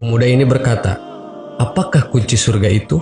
Pemuda ini berkata, "Apakah kunci surga itu?"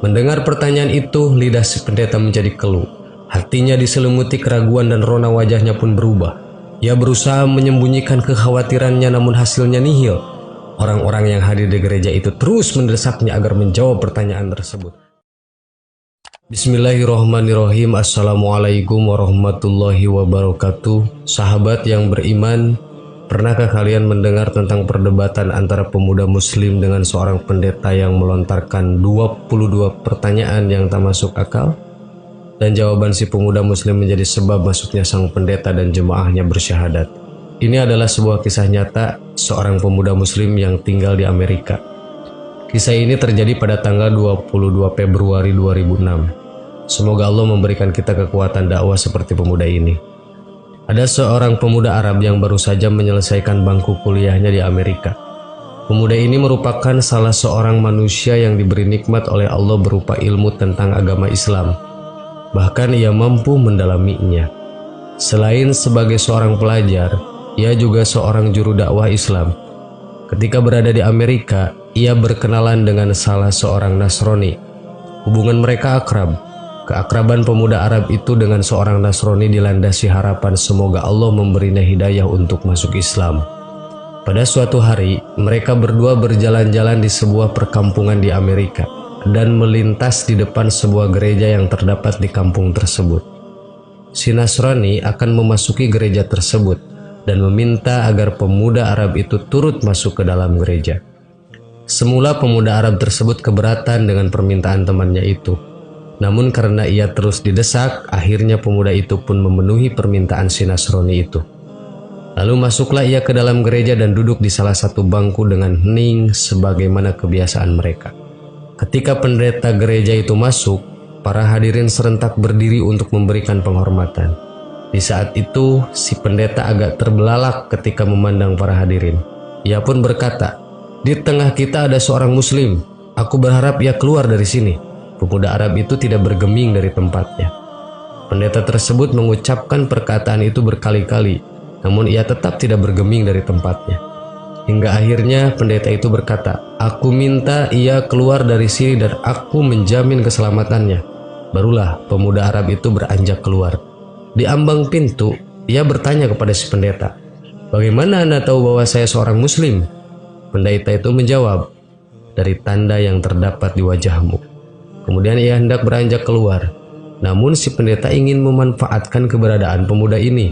Mendengar pertanyaan itu, lidah si pendeta menjadi keluh. Hatinya diselimuti keraguan dan rona wajahnya pun berubah. Ia berusaha menyembunyikan kekhawatirannya, namun hasilnya nihil. Orang-orang yang hadir di gereja itu terus mendesaknya agar menjawab pertanyaan tersebut. Bismillahirrahmanirrahim. Assalamualaikum warahmatullahi wabarakatuh. Sahabat yang beriman, pernahkah kalian mendengar tentang perdebatan antara pemuda muslim dengan seorang pendeta yang melontarkan 22 pertanyaan yang tak masuk akal? Dan jawaban si pemuda muslim menjadi sebab masuknya sang pendeta dan jemaahnya bersyahadat. Ini adalah sebuah kisah nyata seorang pemuda muslim yang tinggal di Amerika. Kisah ini terjadi pada tanggal 22 Februari 2006. Semoga Allah memberikan kita kekuatan dakwah seperti pemuda ini. Ada seorang pemuda Arab yang baru saja menyelesaikan bangku kuliahnya di Amerika. Pemuda ini merupakan salah seorang manusia yang diberi nikmat oleh Allah berupa ilmu tentang agama Islam. Bahkan ia mampu mendalaminya. Selain sebagai seorang pelajar, ia juga seorang juru dakwah Islam. Ketika berada di Amerika, ia berkenalan dengan salah seorang Nasrani. Hubungan mereka akrab. Keakraban pemuda Arab itu dengan seorang Nasrani dilandasi harapan semoga Allah memberinya hidayah untuk masuk Islam. Pada suatu hari, mereka berdua berjalan-jalan di sebuah perkampungan di Amerika dan melintas di depan sebuah gereja yang terdapat di kampung tersebut. Si Nasrani akan memasuki gereja tersebut dan meminta agar pemuda Arab itu turut masuk ke dalam gereja. Semula pemuda Arab tersebut keberatan dengan permintaan temannya itu. Namun karena ia terus didesak, akhirnya pemuda itu pun memenuhi permintaan si Nasrani itu. Lalu masuklah ia ke dalam gereja dan duduk di salah satu bangku dengan hening sebagaimana kebiasaan mereka. Ketika pendeta gereja itu masuk, para hadirin serentak berdiri untuk memberikan penghormatan. Di saat itu, si pendeta agak terbelalak ketika memandang para hadirin. Ia pun berkata, "Di tengah kita ada seorang muslim. Aku berharap ia keluar dari sini." Pemuda Arab itu tidak bergeming dari tempatnya. Pendeta tersebut mengucapkan perkataan itu berkali-kali, namun ia tetap tidak bergeming dari tempatnya. Hingga akhirnya pendeta itu berkata, "Aku minta ia keluar dari sini dan aku menjamin keselamatannya." Barulah pemuda Arab itu beranjak keluar. Di ambang pintu, ia bertanya kepada si pendeta, "Bagaimana Anda tahu bahwa saya seorang muslim?" Pendeta itu menjawab, "Dari tanda yang terdapat di wajahmu." Kemudian ia hendak beranjak keluar. Namun si pendeta ingin memanfaatkan keberadaan pemuda ini,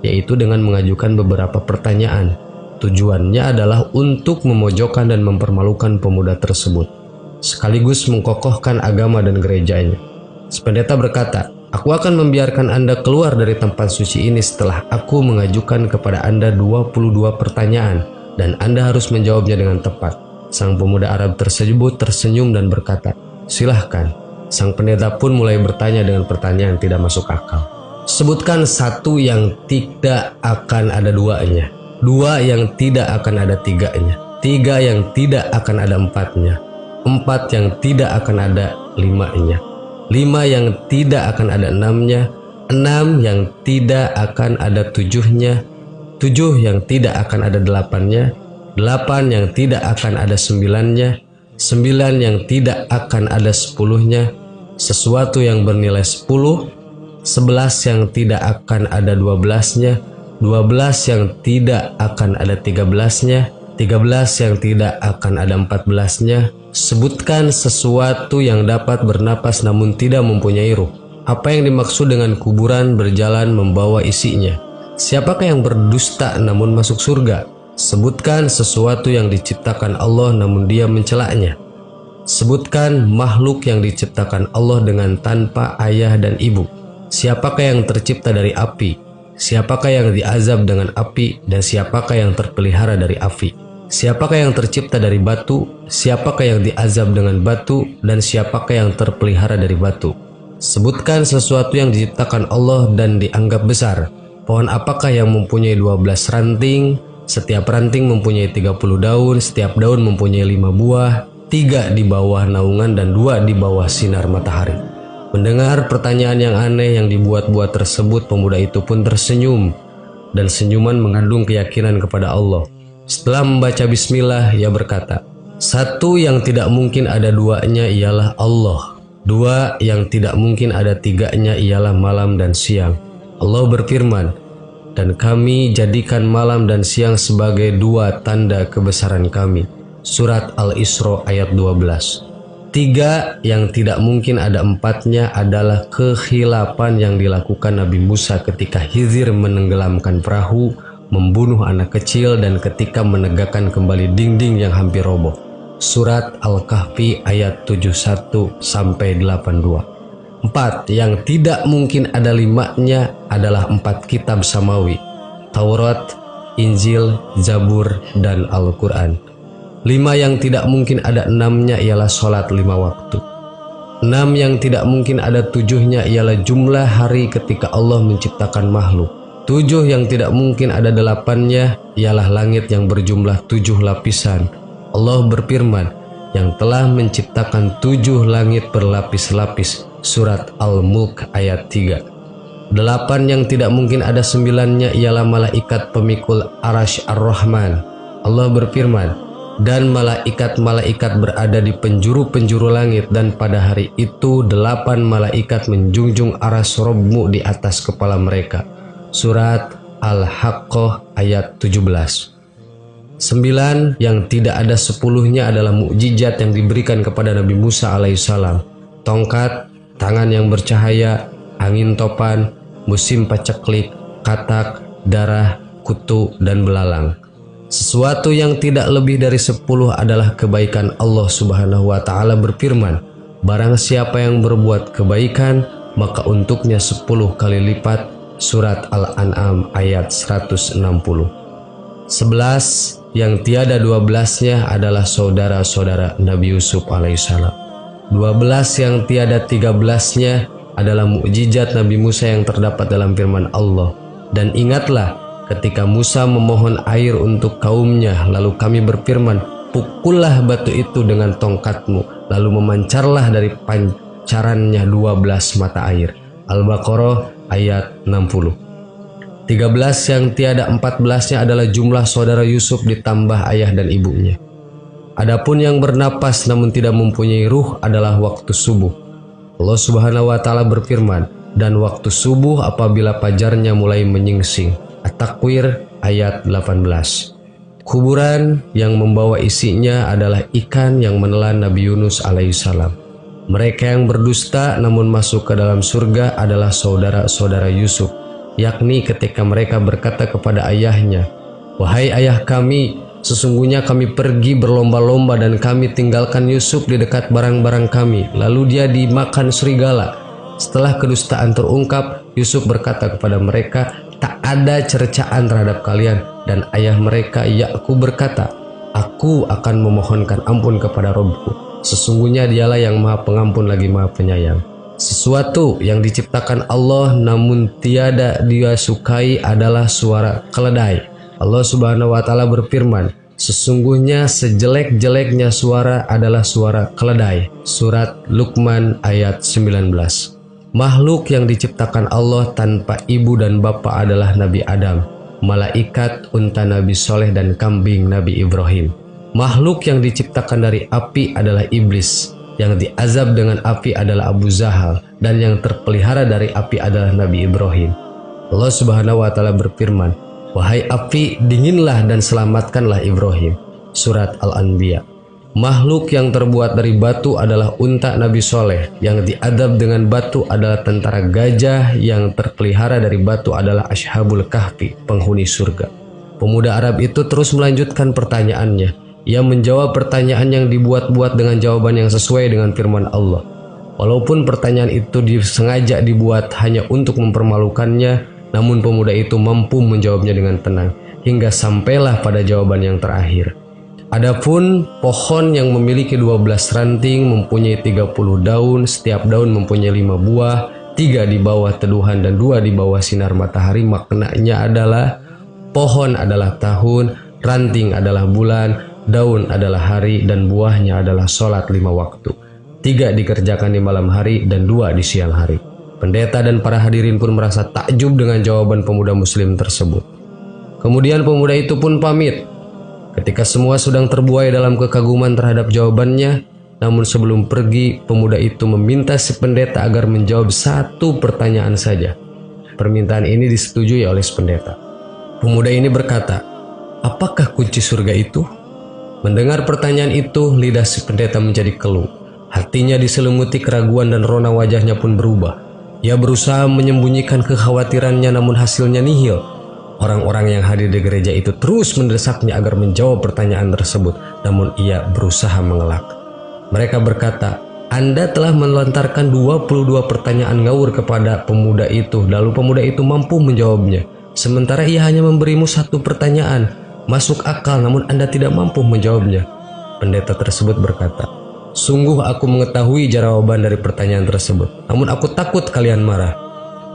yaitu dengan mengajukan beberapa pertanyaan. Tujuannya adalah untuk memojokkan dan mempermalukan pemuda tersebut, sekaligus mengkokohkan agama dan gerejanya. Si pendeta berkata, "Aku akan membiarkan Anda keluar dari tempat suci ini setelah aku mengajukan kepada Anda 22 pertanyaan, dan Anda harus menjawabnya dengan tepat." Sang pemuda Arab tersebut tersenyum dan berkata, "Silahkan." Sang pendeta pun mulai bertanya dengan pertanyaan yang tidak masuk akal. "Sebutkan satu yang tidak akan ada duanya, dua yang tidak akan ada tiganya, tiga yang tidak akan ada empatnya, empat yang tidak akan ada limanya, lima yang tidak akan ada enamnya, enam yang tidak akan ada tujuhnya, tujuh yang tidak akan ada delapannya, delapan yang tidak akan ada sembilannya, sembilan yang tidak akan ada sepuluhnya, sesuatu yang bernilai 10, 11 yang tidak akan ada 12-nya, 12 yang tidak akan ada 13-nya, 13 yang tidak akan ada 14-nya. Sebutkan sesuatu yang dapat bernapas namun tidak mempunyai ruh. Apa yang dimaksud dengan kuburan berjalan membawa isinya? Siapakah yang berdusta namun masuk surga? Sebutkan sesuatu yang diciptakan Allah namun dia mencelaknya. Sebutkan makhluk yang diciptakan Allah dengan tanpa ayah dan ibu. Siapakah yang tercipta dari api? Siapakah yang diazab dengan api? Dan siapakah yang terpelihara dari api? Siapakah yang tercipta dari batu? Siapakah yang diazab dengan batu? Dan siapakah yang terpelihara dari batu? Sebutkan sesuatu yang diciptakan Allah dan dianggap besar. Pohon apakah yang mempunyai 12 ranting? Setiap ranting mempunyai 30 daun, setiap daun mempunyai 5 buah, 3 di bawah naungan dan 2 di bawah sinar matahari. Mendengar pertanyaan yang aneh yang dibuat-buat tersebut, pemuda itu pun tersenyum, dan senyuman mengandung keyakinan kepada Allah. Setelah membaca bismillah, ia berkata, "Satu yang tidak mungkin ada duanya ialah Allah. Dua yang tidak mungkin ada tiganya ialah malam dan siang." Allah berfirman, "Dan kami jadikan malam dan siang sebagai dua tanda kebesaran kami." Surat Al-Isra ayat 12. Tiga yang tidak mungkin ada empatnya adalah kekhilapan yang dilakukan Nabi Musa ketika Khidir menenggelamkan perahu, membunuh anak kecil, dan ketika menegakkan kembali dinding yang hampir roboh. Surat Al-Kahfi ayat 71-82. Empat yang tidak mungkin ada limanya adalah empat kitab samawi: Taurat, Injil, Zabur, dan Al-Quran. Lima yang tidak mungkin ada enamnya ialah sholat 5 waktu. 6 yang tidak mungkin ada 7-nya ialah jumlah hari ketika Allah menciptakan makhluk. 7 yang tidak mungkin ada 8-nya ialah langit yang berjumlah 7 lapisan. Allah berfirman, yang telah menciptakan 7 langit berlapis-lapis. Surat Al-Mulk ayat 3. 8 yang tidak mungkin ada 9-nya ialah malaikat pemikul Arasy Ar-Rahman. Allah berfirman, dan malaikat-malaikat berada di penjuru-penjuru langit, dan pada hari itu 8 malaikat menjunjung aras Rabbmu di atas kepala mereka. Surat Al-Haqqah ayat 17. 9 yang tidak ada 10-nya adalah mukjizat yang diberikan kepada Nabi Musa alaihissalam: tongkat, tangan yang bercahaya, angin topan, musim paceklik, katak, darah, kutu, dan belalang. Sesuatu yang tidak lebih dari 10 adalah kebaikan. Allah Subhanahu wa Ta'ala berfirman, "Barang siapa yang berbuat kebaikan, maka untuknya 10 kali lipat." Surat Al-An'am ayat 160. 11 yang tiada 12-nya adalah saudara-saudara Nabi Yusuf alaihissalam. 12 yang tiada 13-nya adalah mukjizat Nabi Musa yang terdapat dalam firman Allah. Dan ingatlah ketika Musa memohon air untuk kaumnya, lalu kami berfirman, "Pukullah batu itu dengan tongkatmu," lalu memancarlah dari pancarannya 12 mata air. Al-Baqarah ayat 60. 13 yang tiada 14-nya adalah jumlah saudara Yusuf ditambah ayah dan ibunya. Adapun yang bernapas namun tidak mempunyai ruh adalah waktu subuh. Allah Subhanahu wa Ta'ala berfirman, "Dan waktu subuh apabila fajarnya mulai menyingsing." At-Takwir ayat 18. Kuburan yang membawa isinya adalah ikan yang menelan Nabi Yunus alaihissalam. Mereka yang berdusta namun masuk ke dalam surga adalah saudara-saudara Yusuf, yakni ketika mereka berkata kepada ayahnya, "Wahai ayah kami, sesungguhnya kami pergi berlomba-lomba dan kami tinggalkan Yusuf di dekat barang-barang kami, lalu dia dimakan serigala." Setelah kedustaan terungkap, Yusuf berkata kepada mereka, "Tak ada cercaan terhadap kalian." Dan ayah mereka Yakub berkata, "Aku akan memohonkan ampun kepada Rabbku. Sesungguhnya dialah yang maha pengampun lagi maha penyayang." Sesuatu yang diciptakan Allah namun tiada dia sukai adalah suara keledai. Allah Subhanahu wa Ta'ala berfirman, "Sesungguhnya sejelek-jeleknya suara adalah suara keledai." Surat Luqman ayat 19. Makhluk yang diciptakan Allah tanpa ibu dan bapa adalah Nabi Adam, malaikat, unta Nabi Soleh, dan kambing Nabi Ibrahim. Makhluk yang diciptakan dari api adalah iblis, yang diazab dengan api adalah Abu Zahal, dan yang terpelihara dari api adalah Nabi Ibrahim. Allah Subhanahu wa Ta'ala berfirman, "Wahai api, dinginlah dan selamatkanlah Ibrahim." Surat Al-Anbiya. Makhluk yang terbuat dari batu adalah unta Nabi Soleh, yang diadab dengan batu adalah tentara gajah, yang terpelihara dari batu adalah Ashabul Kahfi, penghuni surga. Pemuda Arab itu terus melanjutkan pertanyaannya. Ia menjawab pertanyaan yang dibuat-buat dengan jawaban yang sesuai dengan firman Allah. Walaupun pertanyaan itu disengaja dibuat hanya untuk mempermalukannya, namun pemuda itu mampu menjawabnya dengan tenang, hingga sampailah pada jawaban yang terakhir. Adapun pohon yang memiliki 12 ranting, mempunyai 30 daun, setiap daun mempunyai 5 buah, 3 di bawah teduhan dan 2 di bawah sinar matahari, maknanya adalah pohon adalah tahun, ranting adalah bulan, daun adalah hari, dan buahnya adalah sholat 5 waktu. 3 dikerjakan di malam hari dan 2 di siang hari. Pendeta dan para hadirin pun merasa takjub dengan jawaban pemuda muslim tersebut. Kemudian pemuda itu pun pamit. Ketika semua sedang terbuai dalam kekaguman terhadap jawabannya, namun sebelum pergi, pemuda itu meminta si pendeta agar menjawab satu pertanyaan saja. Permintaan ini disetujui oleh si pendeta. Pemuda ini berkata, "Apakah kunci surga itu?" Mendengar pertanyaan itu, lidah si pendeta menjadi keluh. Hatinya diselimuti keraguan dan rona wajahnya pun berubah. Ia berusaha menyembunyikan kekhawatirannya, namun hasilnya nihil. Orang-orang yang hadir di gereja itu terus mendesaknya agar menjawab pertanyaan tersebut, namun ia berusaha mengelak. Mereka berkata, "Anda telah melontarkan 22 pertanyaan ngawur kepada pemuda itu, lalu pemuda itu mampu menjawabnya. Sementara ia hanya memberimu satu pertanyaan. Masuk akal, namun Anda tidak mampu menjawabnya." Pendeta tersebut berkata, "Sungguh aku mengetahui jawaban dari pertanyaan tersebut, namun aku takut kalian marah."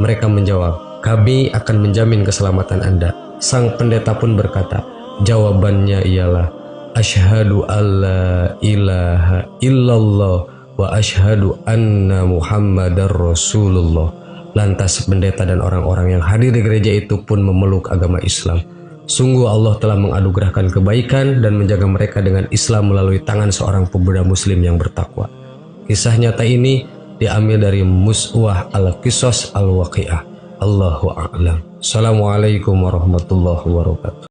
Mereka menjawab, "Kami akan menjamin keselamatan Anda." Sang pendeta pun berkata, "Jawabannya ialah, asyhadu alla ilaha illallah wa asyhadu anna Muhammadar Rasulullah." Lantas pendeta dan orang-orang yang hadir di gereja itu pun memeluk agama Islam. Sungguh Allah telah menganugerahkan kebaikan dan menjaga mereka dengan Islam melalui tangan seorang pemuda muslim yang bertakwa. Kisah nyata ini diambil dari Mus'wah al-Qisas al-Waqi'ah. Allahu a'lam. Assalamualaikum warahmatullahi wabarakatuh.